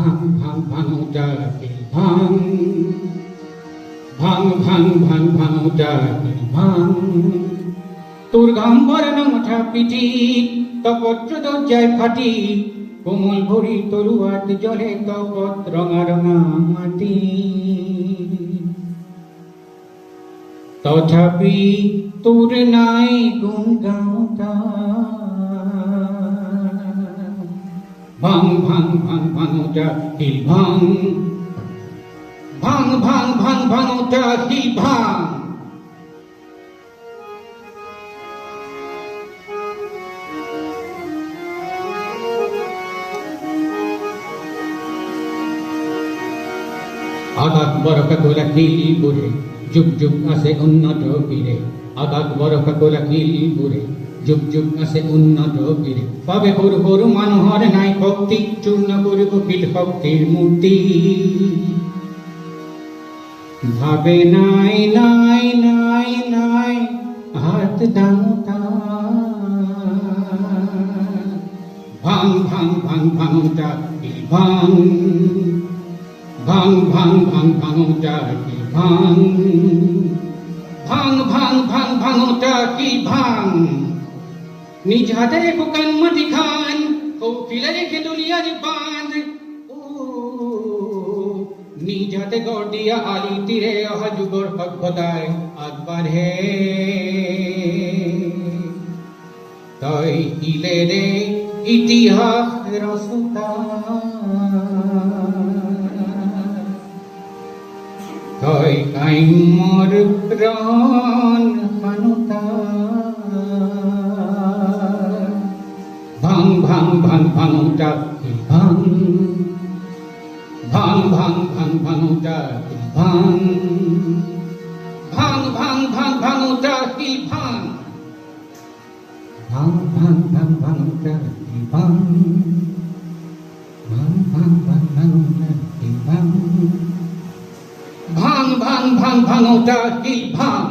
ভাং ভাং ভাঙোটা ভাং ভাং ভাং ভাং ভাঙোটা ভাং তোর গাম্বর নমঠা পিঠি তপত্র দরজায় ফাটি কোমল ভরি তরুয়াত জলে তপত রঙা রঙা মাটি তথাপি তোর নাই গুণ গাওতা ভাং ভাং ভাং ভাঙোটা হিল ভাং ভাং ভাং ভাং ভাঙোটা হিল ভাং আগাত বরফা গোলা কিল বুড়ে যুগ যুগ আসে উন্নত বীরে আগাত বরফা গোলা কিল বুড়ে যুগ যুগ আসে উন্নত বীরে পাবে হুর হুর মনোহর নাই ভক্তি চূর্ণ করব কিল ভক্তির মূর্তি ভাবে নাই নাই নাই নাই হাত দামতা ভাং ভাং ভাং ভাঙোটা কিল ভাং ভাং ভাং ভাং ভাঙোটা কি ভাং ভাং ভাং ভাং ভাঙোটা কি ভাং নিজ হাতে রেখো কানমাটি খান কৌফিলে রেখে দুলিয়ার বাঁধ নিজ হাতে গড়িয়া আলি তীরে অহাজুগর ভগবতায় আকবার হে তাই ইলে রে ইতিহাস রসতা হয় কাইমর প্রাণ মানতা ভাং ভাং ভাং ভাঙোটা ভাং ভাং ভাং ভাং ভাঙোটা ভাং ভাং ভাং ভাং ভাঙোটা ভাং ভাং ভাং ভাং ভাঙোটা ভাং ভাং ভাং ভাং ভাঙোটা ভাং ভাং ভাং ভাং ভাঙোটা কি ভাং